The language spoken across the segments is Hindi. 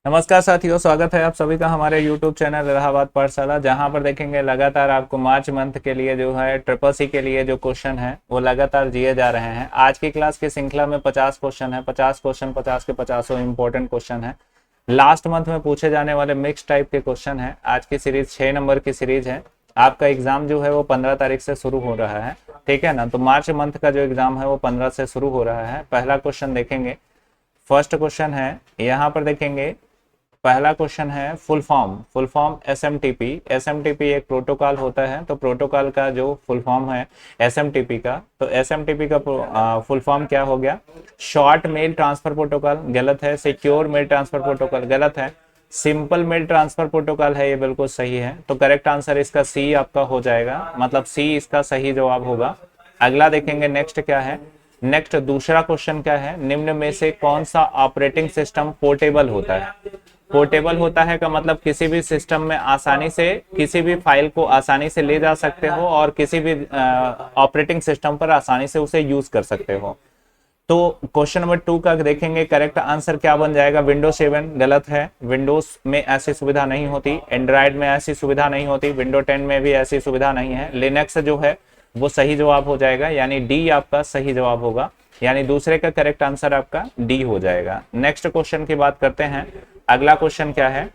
नमस्कार साथियों, स्वागत है आप सभी का हमारे YouTube चैनल इलाहाबाद पाठशाला। जहां पर देखेंगे लगातार आपको मार्च मंथ के लिए जो है ट्रिपल सी के लिए जो क्वेश्चन है वो लगातार दिए जा रहे हैं। आज की क्लास की श्रृंखला में 50 क्वेश्चन है। 50 क्वेश्चन 50 के 50 इंपॉर्टेंट क्वेश्चन है। लास्ट मंथ में पूछे जाने वाले मिक्स टाइप के क्वेश्चन है। आज की सीरीज 6 नंबर की सीरीज है। आपका एग्जाम जो है वो 15 तारीख से शुरू हो रहा है, ठीक है ना। तो मार्च मंथ का जो एग्जाम है वो 15 से शुरू हो रहा है। पहला क्वेश्चन देखेंगे। फर्स्ट क्वेश्चन है, यहाँ पर देखेंगे पहला क्वेश्चन है फुल फॉर्म एसएमटीपी। एसएमटीपी एक प्रोटोकॉल होता है, तो प्रोटोकॉल का जो फुल फॉर्म है एसएमटीपी का, तो एसएमटीपी का फुल फॉर्म क्या हो गया? शॉर्ट मेल ट्रांसफर प्रोटोकॉल गलत है। सिक्योर मेल ट्रांसफर प्रोटोकॉल गलत है। सिंपल मेल ट्रांसफर प्रोटोकॉल है, ये बिल्कुल सही है। तो करेक्ट आंसर इसका सी आपका हो जाएगा, मतलब सी इसका सही जवाब होगा। अगला देखेंगे नेक्स्ट क्या है। नेक्स्ट दूसरा क्वेश्चन क्या है, निम्न में से कौन सा ऑपरेटिंग सिस्टम पोर्टेबल होता है? पोर्टेबल होता है का मतलब किसी भी सिस्टम में आसानी से किसी भी फाइल को आसानी से ले जा सकते हो और किसी भी ऑपरेटिंग सिस्टम पर आसानी से उसे यूज कर सकते हो। तो क्वेश्चन नंबर 2 का देखेंगे करेक्ट आंसर क्या बन जाएगा? विंडोज 7 गलत है। विंडोज में ऐसी सुविधा नहीं होती, एंड्रॉयड में ऐसी सुविधा नहीं होती, विंडो 10 में भी ऐसी सुविधा नहीं है। लिनक्स जो है वो सही जवाब हो जाएगा, यानी डी आपका सही जवाब होगा, यानी दूसरे का करेक्ट आंसर आपका डी हो जाएगा। नेक्स्ट क्वेश्चन की बात करते हैं। अगला क्वेश्चन क्या है?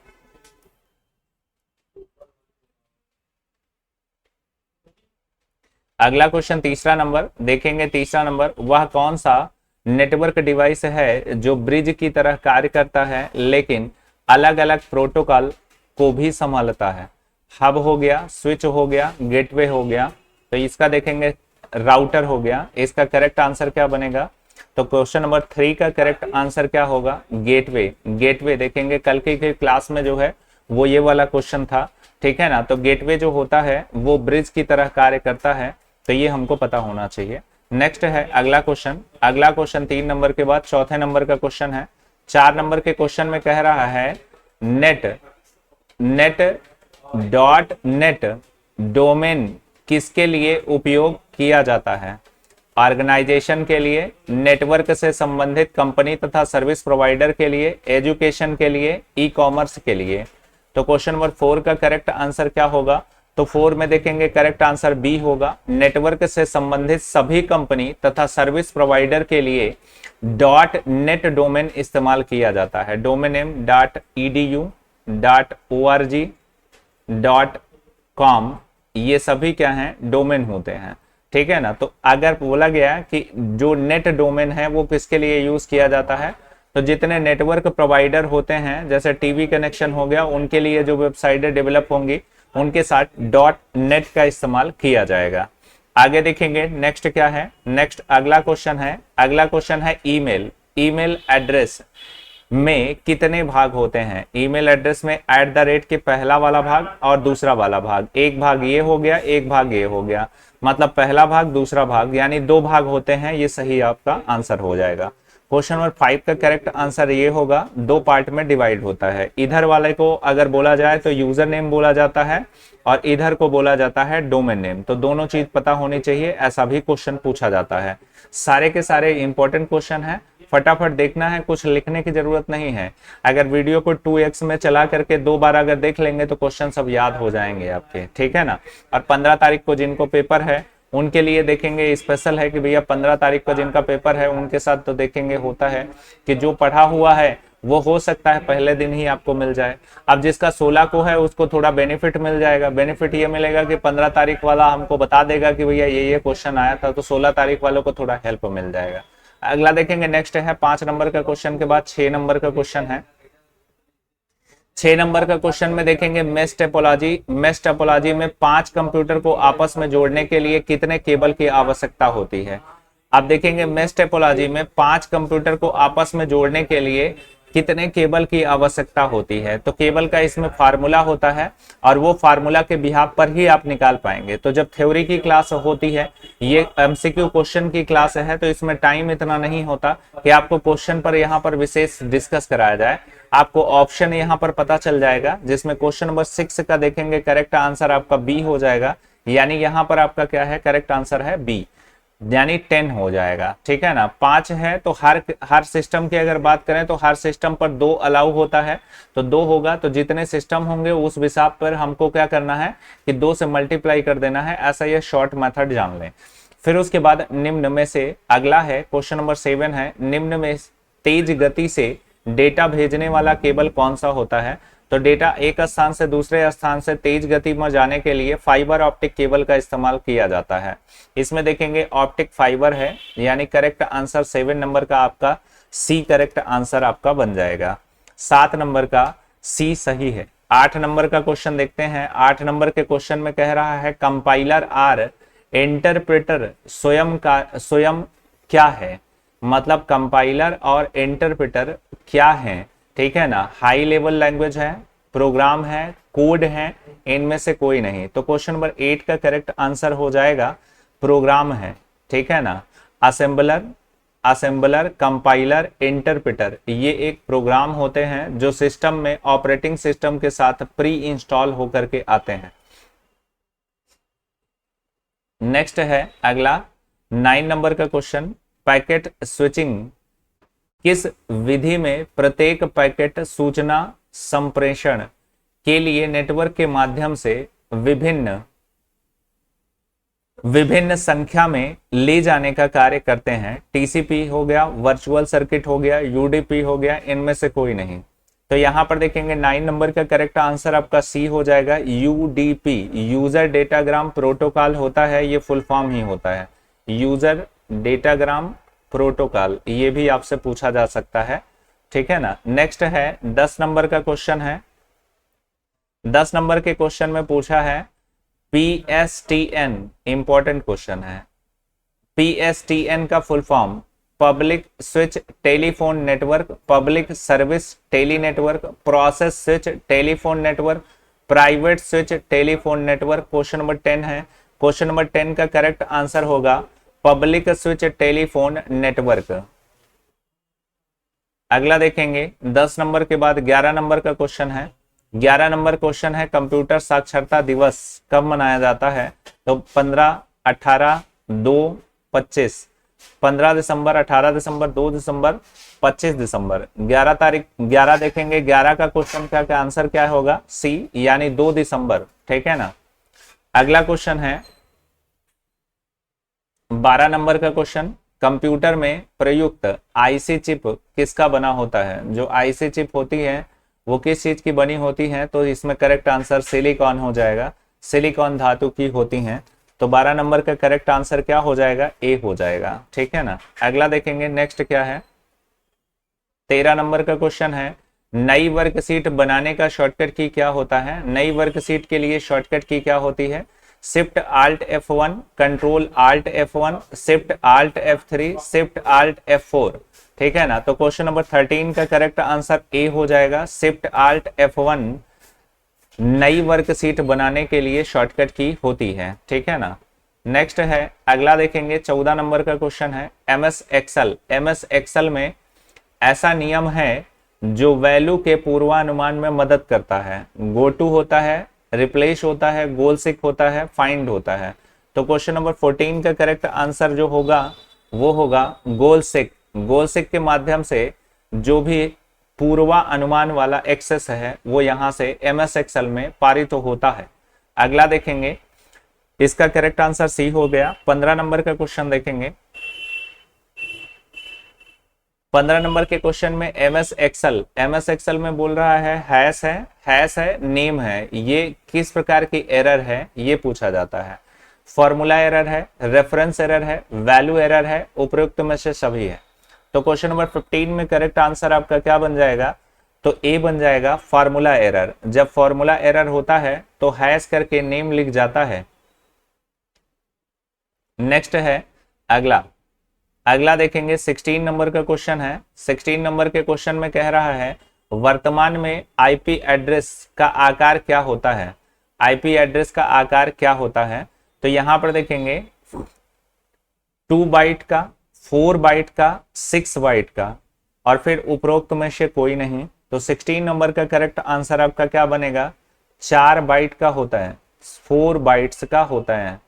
अगला क्वेश्चन तीसरा नंबर देखेंगे। तीसरा नंबर, वह कौन सा नेटवर्क डिवाइस है जो ब्रिज की तरह कार्य करता है लेकिन अलग अलग प्रोटोकॉल को भी संभालता है? हब हो गया, स्विच हो गया, गेटवे हो गया। तो इसका देखेंगे राउटर हो गया। इसका करेक्ट आंसर क्या बनेगा? तो क्वेश्चन नंबर 3 का करेक्ट आंसर क्या होगा? गेटवे। गेटवे देखेंगे कल की क्लास में जो है वो ये वाला क्वेश्चन था, ठीक है ना। तो गेटवे जो होता है वो ब्रिज की तरह कार्य करता है, तो ये हमको पता होना चाहिए। नेक्स्ट है अगला क्वेश्चन। अगला क्वेश्चन 3 नंबर के बाद चौथे नंबर का क्वेश्चन है। 4 नंबर के क्वेश्चन में कह रहा है नेट डोमेन किसके लिए उपयोग किया जाता है? ऑर्गेनाइजेशन के लिए, नेटवर्क से संबंधित कंपनी तथा सर्विस प्रोवाइडर के लिए, एजुकेशन के लिए, ई कॉमर्स के लिए। तो क्वेश्चन नंबर 4 का करेक्ट आंसर क्या होगा? तो 4 में देखेंगे करेक्ट आंसर बी होगा। नेटवर्क से संबंधित सभी कंपनी तथा सर्विस प्रोवाइडर के लिए डॉट नेट डोमेन इस्तेमाल किया जाता है। Domain name .edu, .org, .com, ये सभी क्या हैं? डोमेन होते हैं, ठीक है ना। तो अगर बोला गया कि जो नेट डोमेन है वो किसके लिए यूज किया जाता है, तो जितने नेटवर्क प्रोवाइडर होते हैं जैसे टीवी कनेक्शन हो गया, उनके लिए जो वेबसाइटें डेवलप होंगी उनके साथ डॉट नेट का इस्तेमाल किया जाएगा। आगे देखेंगे नेक्स्ट क्या है। नेक्स्ट अगला क्वेश्चन है। अगला क्वेश्चन है ईमेल। ईमेल एड्रेस में कितने भाग होते हैं? ईमेल एड्रेस में @ के पहला वाला भाग और दूसरा वाला भाग, एक भाग ये हो गया, एक भाग ये हो गया, मतलब पहला भाग दूसरा भाग, यानी 2 भाग होते हैं। ये सही आपका आंसर हो जाएगा। क्वेश्चन नंबर 5 का करेक्ट आंसर ये होगा, 2 पार्ट में डिवाइड होता है। इधर वाले को अगर बोला जाए तो यूजर नेम बोला जाता है और इधर को बोला जाता है डोमेन नेम। तो दोनों चीज पता होनी चाहिए, ऐसा भी क्वेश्चन पूछा जाता है। सारे के सारे इंपॉर्टेंट क्वेश्चन है, फटाफट देखना है, कुछ लिखने की जरूरत नहीं है। अगर वीडियो को 2x में चला करके 2 बार अगर देख लेंगे तो क्वेश्चन सब याद हो जाएंगे आपके, ठीक है ना। और 15 तारीख को जिनको पेपर है उनके लिए देखेंगे स्पेशल है कि भैया 15 तारीख को जिनका पेपर है उनके साथ तो देखेंगे होता है कि जो पढ़ा हुआ है वो हो सकता है पहले दिन ही आपको मिल जाए। अब जिसका 16 को है उसको थोड़ा बेनिफिट मिल जाएगा। बेनिफिट ये मिलेगा कि 15 तारीख वाला हमको बता देगा कि भैया ये क्वेश्चन आया था, तो 16 तारीख वालों को थोड़ा हेल्प मिल जाएगा। अगला देखेंगे नेक्स्ट है 5 नंबर का क्वेश्चन के बाद 6 नंबर का क्वेश्चन है। 6 नंबर का क्वेश्चन में देखेंगे मेश टोपोलॉजी। मेश टोपोलॉजी में 5 कंप्यूटर को आपस में जोड़ने के लिए कितने केबल की आवश्यकता होती है? आप देखेंगे मेश टोपोलॉजी में 5 कंप्यूटर को आपस में जोड़ने के लिए कितने केबल की आवश्यकता होती है? तो केबल का इसमें फार्मूला होता है और वो फार्मूला के बिहाफ पर ही आप निकाल पाएंगे। तो जब थ्योरी की क्लास होती है, ये एमसीक्यू क्वेश्चन की क्लास है, तो इसमें टाइम इतना नहीं होता कि आपको क्वेश्चन पर यहाँ पर विशेष डिस्कस कराया जाए। आपको ऑप्शन यहाँ पर पता चल जाएगा, जिसमें क्वेश्चन नंबर 6 का देखेंगे करेक्ट आंसर आपका बी हो जाएगा, यानी यहाँ पर आपका क्या है? करेक्ट आंसर है बी। यानी 10 हो जाएगा, ठीक है ना। 5 है तो हर सिस्टम की अगर बात करें तो हर सिस्टम पर 2 अलाउ होता है, तो 2 होगा, तो जितने सिस्टम होंगे उस हिसाब पर हमको क्या करना है कि 2 से मल्टीप्लाई कर देना है, ऐसा ये शॉर्ट मेथड जान लें। फिर उसके बाद निम्न में से अगला है क्वेश्चन नंबर 7 है, निम्न में तेज गति से डेटा भेजने वाला केबल कौन सा होता है। तो डेटा एक स्थान से दूसरे स्थान से तेज गति में जाने के लिए फाइबर ऑप्टिक केबल का इस्तेमाल किया जाता है। इसमें देखेंगे ऑप्टिक फाइबर है, यानी करेक्ट आंसर 7 नंबर का आपका सी करेक्ट आंसर आपका बन जाएगा। 7 नंबर का सी सही है। 8 नंबर का क्वेश्चन देखते हैं। 8 नंबर के क्वेश्चन में कह रहा है कंपाइलर आर इंटरप्रेटर स्वयं क्या है। मतलब कंपाइलर और इंटरप्रेटर क्या है, ठीक है ना। हाई लेवल लैंग्वेज है, प्रोग्राम है, कोड है, इनमें से कोई नहीं। तो क्वेश्चन नंबर 8 का करेक्ट आंसर हो जाएगा प्रोग्राम है, ठीक है ना। असेंबलर कंपाइलर इंटरप्रेटर ये एक प्रोग्राम होते हैं जो सिस्टम में ऑपरेटिंग सिस्टम के साथ प्री इंस्टॉल होकर के आते हैं। नेक्स्ट है अगला 9 नंबर का क्वेश्चन, पैकेट स्विचिंग किस विधि में प्रत्येक पैकेट सूचना संप्रेषण के लिए नेटवर्क के माध्यम से विभिन्न संख्या में ले जाने का कार्य करते हैं। टीसीपी हो गया, वर्चुअल सर्किट हो गया, यूडीपी हो गया, इनमें से कोई नहीं। तो यहां पर देखेंगे 9 नंबर का करेक्ट आंसर आपका सी हो जाएगा। यूडीपी यूजर डेटाग्राम प्रोटोकॉल होता है, ये फुल फॉर्म ही होता है यूजर डेटाग्राम प्रोटोकॉल, ये भी आपसे पूछा जा सकता है, ठीक है ना। नेक्स्ट है 10 नंबर का क्वेश्चन है। 10 नंबर के क्वेश्चन में पूछा है PSTN, इंपॉर्टेंट क्वेश्चन है। PSTN का full form public switch telephone network, public service tele network, process switch telephone network, private switch telephone network. Question number 10 है। क्वेश्चन नंबर 10 का करेक्ट आंसर होगा पब्लिक स्विच टेलीफोन नेटवर्क। अगला देखेंगे 10 नंबर के बाद 11 नंबर का क्वेश्चन है। 11 नंबर क्वेश्चन है कंप्यूटर साक्षरता दिवस कब मनाया जाता है। तो 15, 18, 2, 25। 15 दिसंबर, 18 दिसंबर, 2 दिसंबर, 25 दिसंबर। 11 तारीख 11 देखेंगे। 11 का क्वेश्चन का आंसर क्या होगा, सी यानी 2 दिसंबर, ठीक है ना। अगला क्वेश्चन है 12 नंबर का क्वेश्चन, कंप्यूटर में प्रयुक्त आईसी चिप किसका बना होता है। जो आईसी चिप होती है वो किस चीज की बनी होती है। तो इसमें करेक्ट आंसर सिलिकॉन हो जाएगा, सिलिकॉन धातु की होती हैं। तो 12 नंबर का करेक्ट आंसर क्या हो जाएगा, ए हो जाएगा, ठीक है ना। अगला देखेंगे नेक्स्ट क्या है। 13 नंबर का क्वेश्चन है नई वर्कशीट बनाने का शॉर्टकट की क्या होता है। नई वर्कशीट के लिए शॉर्टकट की क्या होती है, shift alt F1, control alt F1, shift alt F3, shift alt F4, ठीक है ना। तो क्वेश्चन नंबर 13 का करेक्ट आंसर ए हो जाएगा, शिफ्ट आल्ट F1 नई वर्कशीट बनाने के लिए शॉर्टकट की होती है, ठीक है ना। नेक्स्ट है अगला देखेंगे 14 नंबर का क्वेश्चन है MS एक्सेल। MS एक्सेल में ऐसा नियम है जो वैल्यू के पूर्वानुमान में मदद करता है। गो टू होता है, रिप्लेस होता है, गोल सिक होता है, फाइंड होता है। तो क्वेश्चन नंबर 14 का करेक्ट आंसर जो होगा वो होगा गोल सिक। गोल सिक के माध्यम से जो भी पूर्वा अनुमान वाला एक्सेस है वो यहां से MS एक्सेल में पारित तो होता है। अगला देखेंगे इसका करेक्ट आंसर सी हो गया। 15 नंबर का क्वेश्चन देखेंगे। 15 नंबर के क्वेश्चन में MS एक्सेल में बोल रहा है हैश है नेम है, ये किस प्रकार की एरर है ये पूछा जाता है। फॉर्मूला एरर है, रेफरेंस एरर है, वैल्यू एरर है, उपयुक्त में से सभी है। तो क्वेश्चन नंबर 15 में करेक्ट आंसर आपका क्या बन जाएगा, तो ए बन जाएगा फॉर्मूला एरर। जब फॉर्मूला एरर होता है तो हैश करके नेम लिख जाता है। नेक्स्ट है अगला देखेंगे 16 नंबर का क्वेश्चन है। 16 नंबर के क्वेश्चन में कह रहा है वर्तमान में आईपी एड्रेस का आकार क्या होता है। आईपी एड्रेस का आकार क्या होता है, तो यहां पर देखेंगे 2 बाइट का, 4 बाइट का, 6 बाइट का, और फिर उपरोक्त में से कोई नहीं। तो 16 नंबर का करेक्ट आंसर आपका क्या बनेगा, 4 बाइट का होता है, 4 बाइट्स का होता है।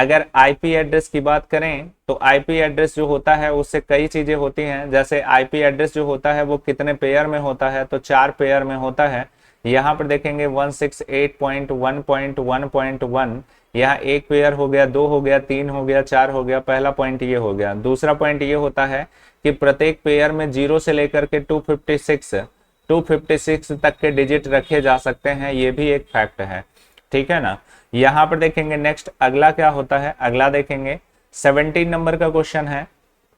अगर आईपी एड्रेस की बात करें तो आईपी एड्रेस जो होता है उससे कई चीजें होती हैं। जैसे आईपी एड्रेस जो होता है वो कितने पेयर में होता है, तो 4 पेयर में होता है। यहाँ पर देखेंगे 168.1.1.1, यहाँ एक पेयर हो गया, 2 हो गया, 3 हो गया, 4 हो गया। पहला पॉइंट ये हो गया। दूसरा पॉइंट ये होता है कि प्रत्येक पेयर में 0 से लेकर के 256 तक के डिजिट रखे जा सकते हैं, ये भी एक फैक्ट है, ठीक है ना। यहाँ पर देखेंगे नेक्स्ट अगला क्या होता है, अगला देखेंगे 17 नंबर का क्वेश्चन है,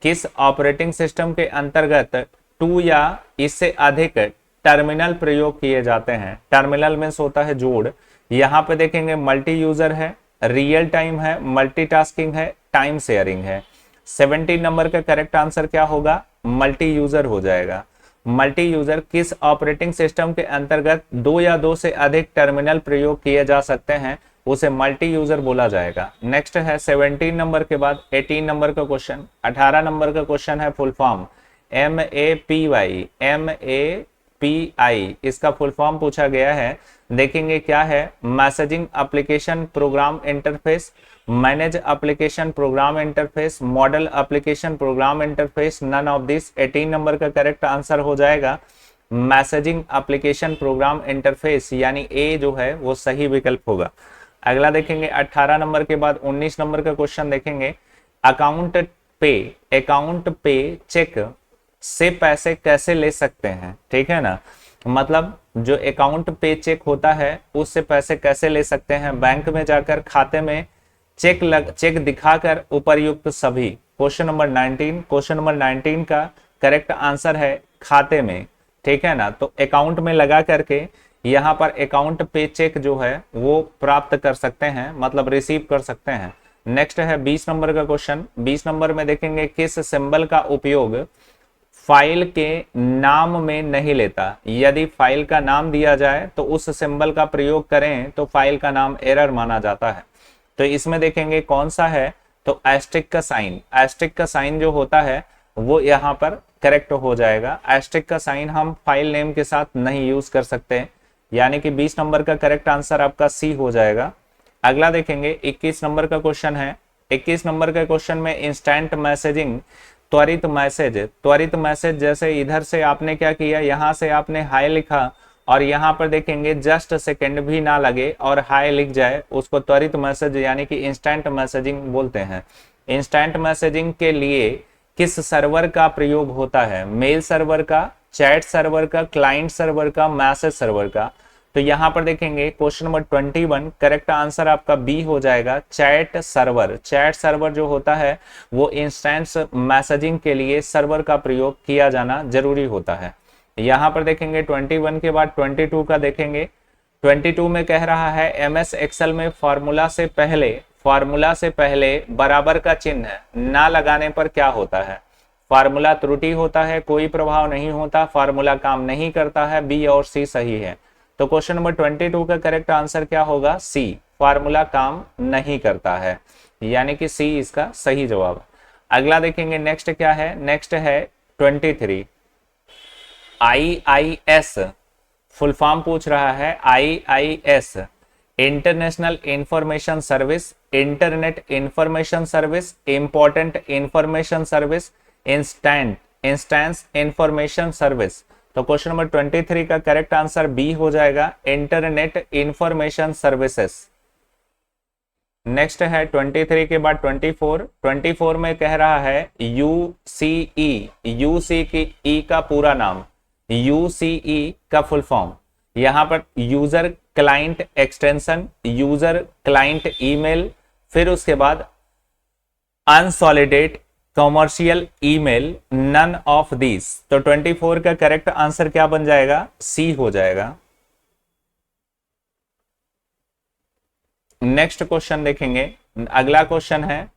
किस ऑपरेटिंग सिस्टम के अंतर्गत 2 या इससे अधिक टर्मिनल प्रयोग किए जाते हैं। टर्मिनल मींस होता है जोड़। यहाँ पे देखेंगे मल्टी यूजर है, रियल टाइम है, मल्टीटास्किंग है, टाइम शेयरिंग है। 17 नंबर का करेक्ट आंसर क्या होगा, मल्टी यूजर हो जाएगा। मल्टी यूजर किस ऑपरेटिंग सिस्टम के अंतर्गत 2 या 2 से अधिक टर्मिनल प्रयोग किए जा सकते हैं, उसे मल्टी यूजर बोला जाएगा। नेक्स्ट है 17 नंबर के बाद 18 नंबर का क्वेश्चन। 18 नंबर का क्वेश्चन है फुल फॉर्म MAPI, इसका फुल फॉर्म पूछा गया है। देखेंगे क्या है, messaging application program interface, manage application program interface, model application program interface, none of this. 18 number का करेक्ट आंसर हो जाएगा मैसेजिंग एप्लीकेशन प्रोग्राम इंटरफेस, यानी ए जो है वो सही विकल्प होगा। अगला देखेंगे 18 नंबर के बाद 19 नंबर का क्वेश्चन देखेंगे, अकाउंट पे चेक से पैसे कैसे ले सकते हैं, ठीक है ना। मतलब जो अकाउंट पे चेक होता है उससे पैसे कैसे ले सकते हैं, बैंक में जाकर खाते में चेक दिखाकर उपर्युक्त सभी। क्वेश्चन नंबर 19 का करेक्ट आंसर है खाते में, ठीक है ना। तो अकाउंट में लगा करके यहाँ पर अकाउंट पे चेक जो है वो प्राप्त कर सकते हैं, मतलब रिसीव कर सकते हैं। नेक्स्ट है 20 नंबर का क्वेश्चन। 20 नंबर में देखेंगे किस सिंबल का उपयोग फाइल के नाम में नहीं लेता। यदि फाइल का नाम दिया जाए तो उस सिंबल का प्रयोग करें तो फाइल का नाम एरर माना जाता है। तो इसमें देखेंगे कौन सा है, तो एस्टेरिक का साइन जो होता है वो यहाँ पर करेक्ट हो जाएगा। एस्टेरिक का साइन हम फाइल नेम के साथ नहीं यूज कर सकते, यानी कि 20 नंबर का करेक्ट आंसर आपका सी हो जाएगा। अगला देखेंगे 21 नंबर का क्वेश्चन है। 21 नंबर के क्वेश्चन में इंस्टेंट मैसेजिंग, त्वरित मैसेज जैसे इधर से आपने क्या किया, यहाँ से आपने हाय लिखा और यहाँ पर देखेंगे जस्ट सेकंड भी ना लगे और हाय लिख जाए, उसको त्वरित मैसेज यानी कि इंस्टेंट मैसेजिंग बोलते हैं। इंस्टेंट मैसेजिंग के लिए किस सर्वर का प्रयोग होता है, मेल सर्वर का, चैट सर्वर का, क्लाइंट सर्वर का, मैसेज सर्वर का। तो यहाँ पर देखेंगे क्वेश्चन नंबर 21 करेक्ट आंसर आपका बी हो जाएगा, चैट सर्वर जो होता है वो इंस्टेंट मैसेजिंग के लिए सर्वर का प्रयोग किया जाना जरूरी होता है। यहाँ पर देखेंगे 21 के बाद 22 का देखेंगे। 22 में कह रहा है एमएस एक्सेल में फार्मूला से पहले बराबर का चिन्ह ना लगाने पर क्या होता है। फार्मूला त्रुटि होता है, कोई प्रभाव नहीं होता, फार्मूला काम नहीं करता है, बी और सी सही है। तो क्वेश्चन नंबर 22 का करेक्ट आंसर क्या होगा, सी, फार्मूला काम नहीं करता है, यानी कि सी इसका सही जवाब। अगला देखेंगे नेक्स्ट क्या है, नेक्स्ट है 23। IIS फुल फॉर्म पूछ रहा है, IIS international information service, internet information service, important information service, instance information service. तो क्वेश्चन नंबर 23 का करेक्ट आंसर बी हो जाएगा, इंटरनेट इंफॉर्मेशन सर्विसेज। नेक्स्ट है 23 के बाद 24 में कह रहा है यूसी की ई का पूरा नाम, यूसीई का फुल फॉर्म। यहां पर user client extension, user client email, फिर उसके बाद unsolicited commercial email, none of this. तो 24 का करेक्ट आंसर क्या बन जाएगा, सी हो जाएगा। नेक्स्ट क्वेश्चन देखेंगे, अगला क्वेश्चन है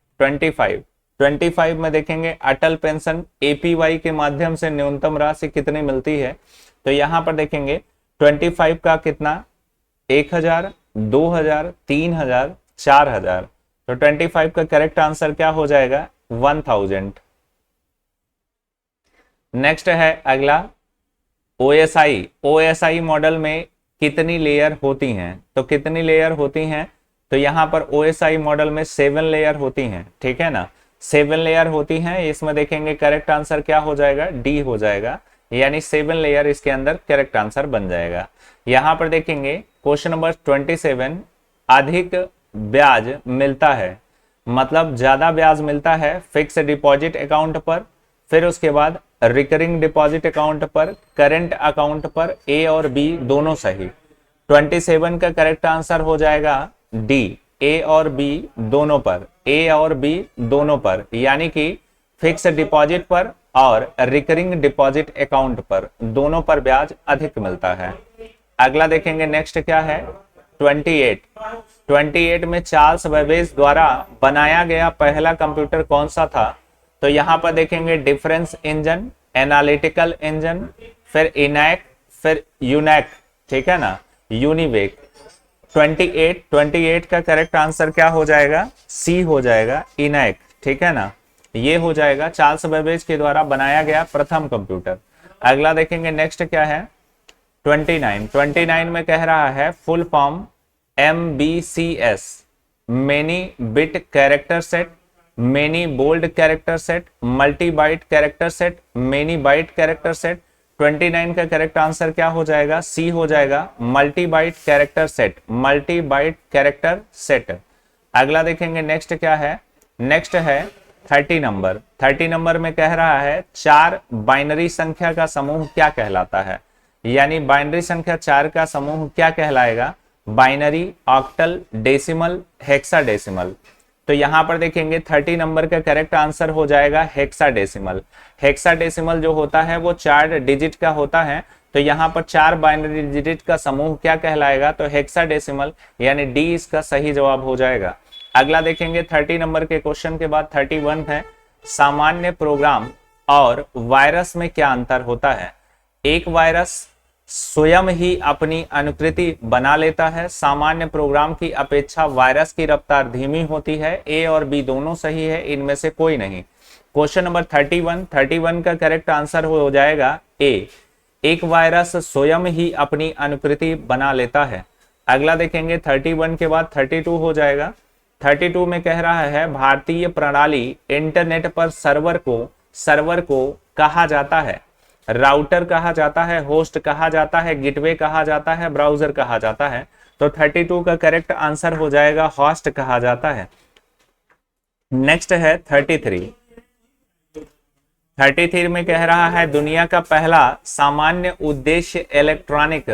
25 में देखेंगे अटल पेंशन एपीवाई के माध्यम से न्यूनतम राशि कितनी मिलती है। तो यहां पर देखेंगे 25 का कितना, 1000, 2000, 3000, 4000। तो 25 का करेक्ट आंसर क्या हो जाएगा, 1000। नेक्स्ट है अगला ओएसआई मॉडल में कितनी लेयर होती हैं। तो कितनी लेयर होती हैं, तो यहाँ पर OSI मॉडल में 7 लेयर होती हैं, ठीक है ना, 7 लेयर होती हैं। इसमें देखेंगे करेक्ट आंसर क्या हो जाएगा, डी हो जाएगा, यानी 7 लेयर इसके अंदर करेक्ट आंसर बन जाएगा। यहाँ पर देखेंगे क्वेश्चन नंबर 27, अधिक ब्याज मिलता है, मतलब ज्यादा ब्याज मिलता है फिक्स डिपॉजिट अकाउंट पर, फिर उसके बाद रिकरिंग डिपॉजिट अकाउंट पर, करेंट अकाउंट पर, ए और बी दोनों सही। 27 का करेक्ट आंसर हो जाएगा डी, ए और बी दोनों पर, ए और बी दोनों पर, यानी कि फिक्स डिपॉजिट पर और रिकरिंग डिपॉजिट अकाउंट पर, दोनों पर ब्याज अधिक मिलता है। अगला देखेंगे नेक्स्ट क्या है, 28 में चार्ल्स बेबेज द्वारा बनाया गया पहला कंप्यूटर कौन सा था? तो यहाँ पर देखेंगे डिफरेंस इंजन, एनालिटिकल इंजन, फिर इनैक, फिर यूनैक, ठीक है ना, यूनिवेक। 28 का करेक्ट आंसर क्या हो जाएगा, सी हो जाएगा, इनैक, ठीक है ना, ये हो जाएगा चार्ल्स बेबेज के द्वारा बनाया गया प्रथम कंप्यूटर। अगला देखेंगे नेक्स्ट क्या है, 29 में कह रहा है full form MBCS, many bit character set, many bold character set, multi byte character set, many byte character set. 29 का करेक्ट आंसर क्या हो जाएगा, सी हो जाएगा, multi byte character set, multi byte character set. अगला देखेंगे नेक्स्ट क्या है, नेक्स्ट है 30 नंबर में कह रहा है 4 बाइनरी संख्या का समूह क्या कहलाता है, यानी बाइनरी संख्या 4 का समूह क्या कहलाएगा, बाइनरी, ऑक्टल, डेसिमल, हेक्साडेसिमल। तो यहां पर देखेंगे 30 नंबर का करेक्ट आंसर हो जाएगा हेक्साडेसिमल। हेक्साडेसिमल जो होता है वो 4 डिजिट का होता है, तो यहाँ पर 4 बाइनरी डिजिट का समूह क्या कहलाएगा, तो हेक्साडेसिमल, यानी डी इसका सही जवाब हो जाएगा। अगला देखेंगे 30 नंबर के क्वेश्चन के बाद 31 है, सामान्य प्रोग्राम और वायरस में क्या अंतर होता है? एक वायरस स्वयं ही अपनी अनुकृति बना लेता है, सामान्य प्रोग्राम की अपेक्षा वायरस की रफ्तार धीमी होती है। ए और बी दोनों सही है, इनमें से कोई नहीं। क्वेश्चन नंबर 31 का करेक्ट आंसर हो जाएगा ए, एक वायरस स्वयं ही अपनी अनुकृति बना लेता है। अगला देखेंगे 31 के बाद 32 हो जाएगा। 32 में कह रहा है भारतीय प्रणाली इंटरनेट पर सर्वर को कहा जाता है, राउटर कहा जाता है, होस्ट कहा जाता है, गेटवे कहा जाता है, ब्राउजर कहा जाता है। तो 32 का करेक्ट आंसर हो जाएगा होस्ट कहा जाता है। नेक्स्ट है 33 में कह रहा है दुनिया का पहला सामान्य उद्देश्य इलेक्ट्रॉनिक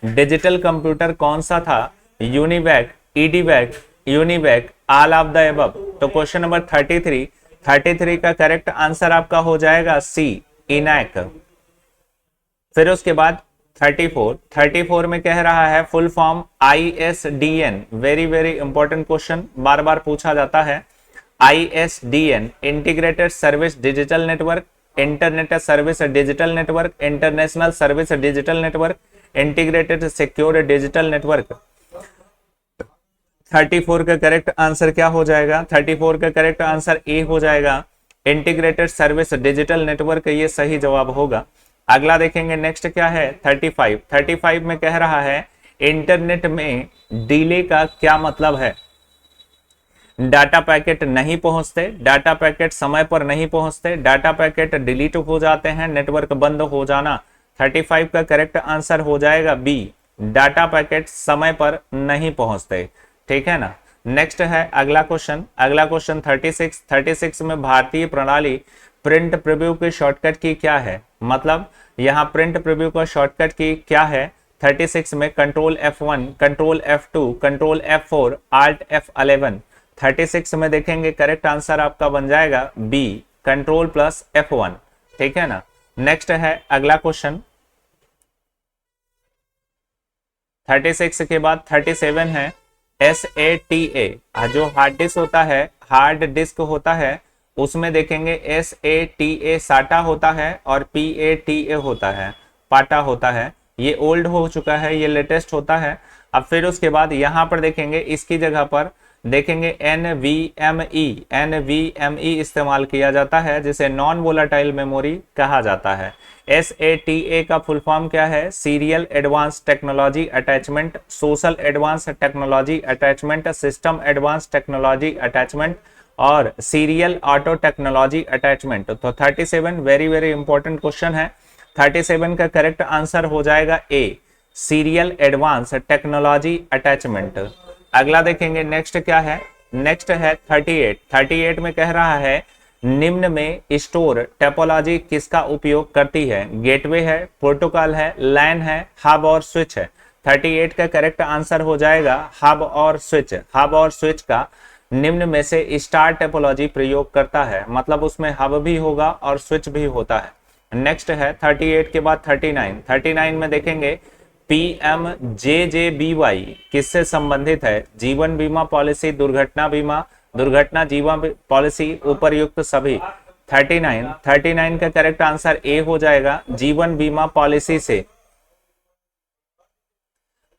डिजिटल कंप्यूटर कौन सा था? UNIVAC, EDVAC, UNIVAC, all of the above. तो क्वेश्चन नंबर 33 का करेक्ट आंसर आपका हो जाएगा सी, इनैक। फिर उसके बाद 34 में कह रहा है full form ISDN, very very important question, बार बार पूछा जाता है। ISDN integrated service digital network, internet service digital network, international service digital network, integrated secure digital network. 34 का करेक्ट आंसर क्या हो जाएगा? 34 का करेक्ट आंसर ए हो जाएगा, इंटीग्रेटेड सर्विस डिजिटल नेटवर्क, ये सही जवाब होगा। अगला देखेंगे नेक्स्ट क्या है 35 में कह रहा है इंटरनेट में डिले का क्या मतलब है? डाटा पैकेट नहीं पहुंचते, डाटा पैकेट समय पर नहीं पहुंचते, डाटा पैकेट डिलीट हो जाते हैं, नेटवर्क बंद हो जाना। 35 का करेक्ट आंसर हो जाएगा बी, डाटा पैकेट समय पर नहीं पहुंचते, ठीक है ना। नेक्स्ट है अगला क्वेश्चन 36 में भारतीय प्रणाली प्रिंट प्रीव्यू की शॉर्टकट की क्या है? मतलब यहाँ प्रिंट प्रीव्यू का शॉर्टकट की क्या है? 36 में control F1, control F2, control F4, Alt F11। 36 में देखेंगे करेक्ट आंसर आपका बन जाएगा बी, कंट्रोल प्लस F1, ठीक है ना। नेक्स्ट है अगला क्वेश्चन 36 के बाद 37 है SATA, जो हार्ड डिस्क होता है, हार्ड डिस्क होता है, उसमें देखेंगे SATA साटा होता है और PATA होता है, पाटा होता है। ये ओल्ड हो चुका है, ये लेटेस्ट होता है। अब फिर उसके बाद यहाँ पर देखेंगे इसकी जगह पर देखेंगे NVMe इस्तेमाल किया जाता है, जिसे नॉन वोलाटाइल मेमोरी कहा जाता है। SATA का फुल फॉर्म क्या है? Serial advance technology attachment, social advance technology attachment, system advance technology attachment और सीरियल ऑटो टेक्नोलॉजी अटैचमेंट। तो 37 वेरी वेरी इंपॉर्टेंट क्वेश्चन है। 37 का करेक्ट आंसर हो जाएगा ए, सीरियल एडवांस टेक्नोलॉजी अटैचमेंट। अगला देखेंगे नेक्स्ट क्या है? नेक्स्ट है 38। 38 में कह रहा है निम्न में स्टोर टोपोलॉजी किसका उपयोग करती है? गेटवे है, प्रोटोकॉल है, लैन है, हब और स्विच है। 38 का करेक्ट आंसर हो जाएगा हब और स्विच। हब और स्विच का निम्न में से स्टार टोपोलॉजी प्रयोग करता है, मतलब उसमें हब भी होगा और स्विच भी होता है। नेक्स्ट है 38 के बाद 39। 39 में देखेंगे PMJJBY किससे संबंधित है? जीवन बीमा पॉलिसी, दुर्घटना बीमा, दुर्घटना जीवन पॉलिसी, उपरयुक्त सभी। 39 का करेक्ट आंसर ए हो जाएगा, जीवन बीमा पॉलिसी से।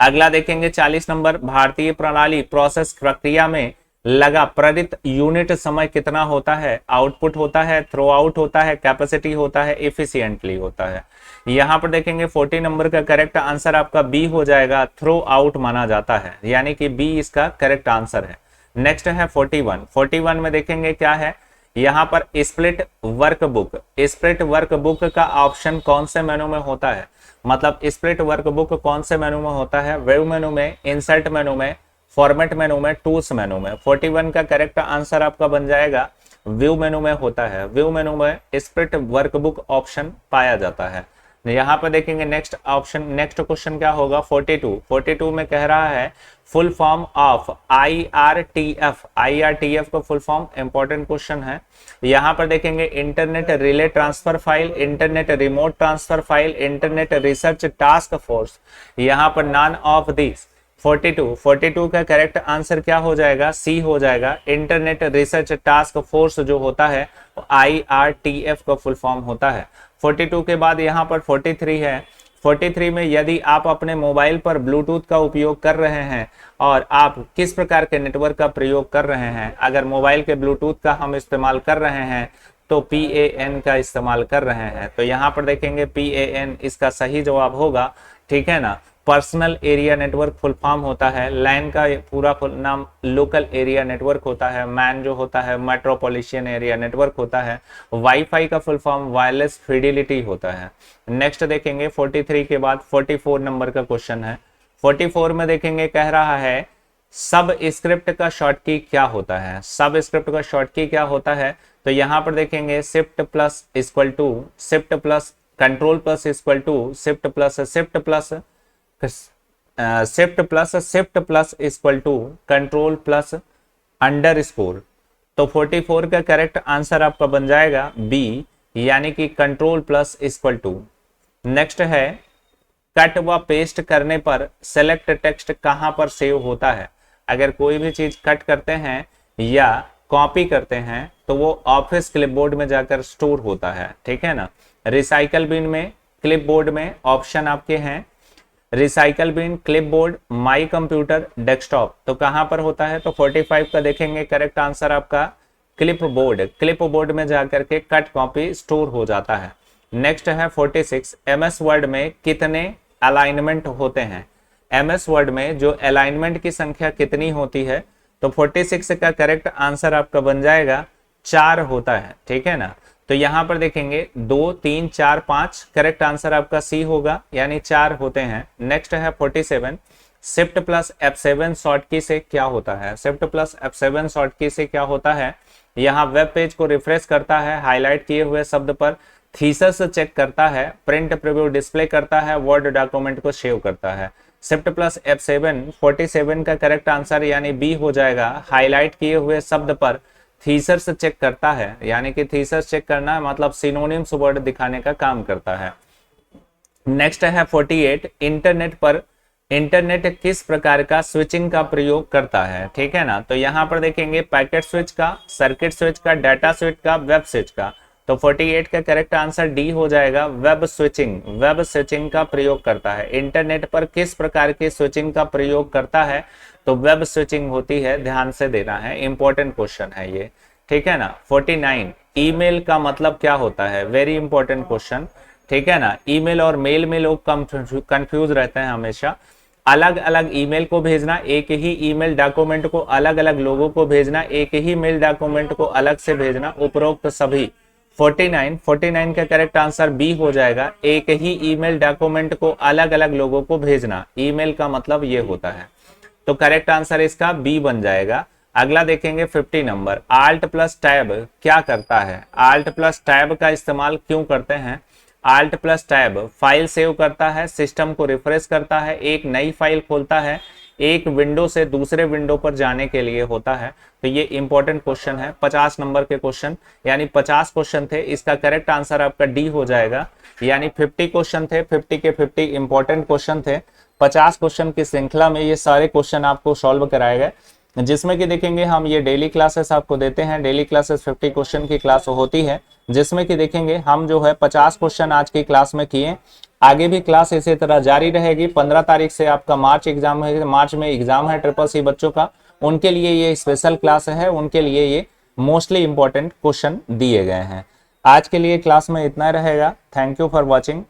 अगला देखेंगे 40 नंबर, भारतीय प्रणाली प्रोसेस प्रक्रिया में लगा प्रेरित यूनिट समय कितना होता है? आउटपुट होता है, थ्रो आउट होता है, कैपेसिटी होता है, एफिशिएंटली होता है। यहाँ पर देखेंगे 40 नंबर का करेक्ट आंसर आपका बी हो जाएगा, थ्रो आउट माना जाता है, यानी कि बी इसका करेक्ट आंसर है। नेक्स्ट है 41। 41 में देखेंगे क्या है? यहाँ पर स्प्लिट वर्कबुक। स्प्लिट वर्कबुक का ऑप्शन कौन से मेनू में होता है? मतलब स्प्लिट वर्कबुक कौन से मेनू में होता है? व्यू मेनू में, इंसर्ट मेनू में, फॉर्मेट मेनू में, टूल्स मेनू में। 41 का करेक्ट आंसर आपका बन जाएगा व्यू मेनू में होता है। व्यू मेनू में स्प्लिट वर्कबुक ऑप्शन पाया जाता है। यहाँ पर देखेंगे नेक्स्ट ऑप्शन, नेक्स्ट क्वेश्चन क्या होगा? 42। 42 में कह रहा है full form of IRTF। IRTF का फुल फॉर्म इंपॉर्टेंट क्वेश्चन है। यहाँ पर देखेंगे internet relay transfer file, internet remote transfer file, internet research task force. यहाँ पर नॉन ऑफ दिस। 42 का करेक्ट आंसर क्या हो जाएगा? सी हो जाएगा, इंटरनेट रिसर्च टास्क फोर्स जो होता है IRTF का फुल फॉर्म होता है। 42 के बाद यहाँ पर 43 है। 43 में यदि आप अपने मोबाइल पर ब्लूटूथ का उपयोग कर रहे हैं और आप किस प्रकार के नेटवर्क का प्रयोग कर रहे हैं, अगर मोबाइल के ब्लूटूथ का हम इस्तेमाल कर रहे हैं तो PAN का इस्तेमाल कर रहे हैं। तो यहाँ पर देखेंगे PAN इसका सही जवाब होगा, ठीक है ना। Personal area network full form होता है। लैन का पूरा फुल नाम लोकल एरिया नेटवर्क होता है। मैन जो होता है मेट्रोपॉलिटन एरिया नेटवर्क होता है। वाईफाई का फुल फॉर्म वायरलेस फिडिलिटी होता है। नेक्स्ट देखेंगे 43 के बाद 44 नंबर का क्वेश्चन है। 44 में देखेंगे कह रहा है सब स्क्रिप्ट का शॉर्ट की क्या होता है? सब स्क्रिप्ट का शॉर्ट की क्या होता है? तो यहाँ पर देखेंगे shift plus equal to shift plus control plus equal to shift plus shift plus shift plus shift plus equal to control plus underscore. तो 44 का करेक्ट आंसर आपका बन जाएगा बी, यानी कि control plus equal to. Next है कट व पेस्ट करने पर सेलेक्ट टेक्स्ट कहां पर सेव होता है? अगर कोई भी चीज कट करते हैं या कॉपी करते हैं तो वो ऑफिस क्लिपबोर्ड में जाकर स्टोर होता है, ठीक है ना। रिसाइकल बिन में, क्लिपबोर्ड में ऑप्शन आपके हैं recycle bin, clipboard, my computer, desktop. तो कहां पर होता है? तो 45 का देखेंगे करेक्ट आंसर आपका क्लिपबोर्ड। क्लिपबोर्ड में जाकर के कट कॉपी स्टोर हो जाता है। नेक्स्ट है 46। MS वर्ड में कितने अलाइनमेंट होते हैं? MS वर्ड में जो अलाइनमेंट की संख्या कितनी होती है? तो 46 का करेक्ट आंसर आपका बन जाएगा 4 होता है, ठीक है ना। तो यहां पर देखेंगे 2 3 4 5, करेक्ट आंसर आपका सी होगा, यानी 4 होते हैं। नेक्स्ट है 47। शिफ्ट प्लस F7 शॉर्ट की से क्या होता है? शिफ्ट प्लस F7 शॉर्ट की से क्या होता है? यहाँ वेब पेज को रिफ्रेश करता है, हाईलाइट किए हुए शब्द पर थीसिस चेक करता है, प्रिंट प्रीव्यू डिस्प्ले करता है, वर्ड डॉक्यूमेंट को सेव करता है। शिफ्ट प्लस F7 47 का करेक्ट आंसर यानी बी हो जाएगा, हाईलाइट किए हुए शब्द पर थीसिस चेक करता है, यानी कि थीसिस चेक करना मतलब सिनोनिम्स वर्ड दिखाने का काम करता है। नेक्स्ट है 48। इंटरनेट पर इंटरनेट किस प्रकार का स्विचिंग का प्रयोग करता है? ठीक है ना। तो यहाँ पर देखेंगे पैकेट स्विच का, सर्किट स्विच का, डाटा स्विच का, वेब स्विच का। तो 48 का करेक्ट आंसर डी हो जाएगा, वेब स्विचिंग। वेब स्विचिंग का प्रयोग करता है, इंटरनेट पर किस प्रकार की स्विचिंग का प्रयोग करता है, तो वेब स्विचिंग होती है, ध्यान से देना है, इंपॉर्टेंट क्वेश्चन है ये, ठीक है ना। 49 ईमेल का मतलब क्या होता है, वेरी इंपॉर्टेंट क्वेश्चन, ठीक है ना। ईमेल और मेल में लोग कंफ्यूज रहते हैं हमेशा। अलग अलग ईमेल को भेजना, एक ही ईमेल डॉक्यूमेंट को अलग अलग लोगों को भेजना, एक ही मेल डॉक्यूमेंट को अलग से भेजना, उपरोक्त सभी। 49 का करेक्ट आंसर बी हो जाएगा, एक ही ईमेल डॉक्यूमेंट को अलग अलग लोगों को भेजना, ईमेल का मतलब ये होता है। तो करेक्ट आंसर इसका बी बन जाएगा। अगला देखेंगे 50 नंबर, आल्ट प्लस टैब क्या करता है, आल्ट प्लस टैब का इस्तेमाल क्यों करते हैं। Alt plus tab file save करता है, सिस्टम को रिफ्रेश करता है, एक नई फाइल खोलता है, एक विंडो से दूसरे विंडो पर जाने के लिए होता है। तो ये इंपॉर्टेंट क्वेश्चन है, 50 नंबर के क्वेश्चन, यानी 50 क्वेश्चन थे, इसका करेक्ट आंसर आपका डी हो जाएगा। यानी 50 क्वेश्चन थे, 50 के 50 इंपॉर्टेंट क्वेश्चन थे। 50 क्वेश्चन की श्रृंखला में ये सारे क्वेश्चन आपको सॉल्व कराए गए, जिसमें कि देखेंगे हम ये डेली क्लासेस आपको देते हैं। डेली क्लासेस 50 क्वेश्चन की क्लास होती है, जिसमें कि देखेंगे हम जो है 50 क्वेश्चन आज की क्लास में किए। आगे भी क्लास इसी तरह जारी रहेगी। 15 तारीख से आपका मार्च एग्जाम है, मार्च में एग्जाम है ट्रिपल सी बच्चों का, उनके लिए ये स्पेशल क्लास है, उनके लिए ये मोस्टली इंपॉर्टेंट क्वेश्चन दिए गए हैं। आज के लिए क्लास में इतना रहेगा। Thank you for watching.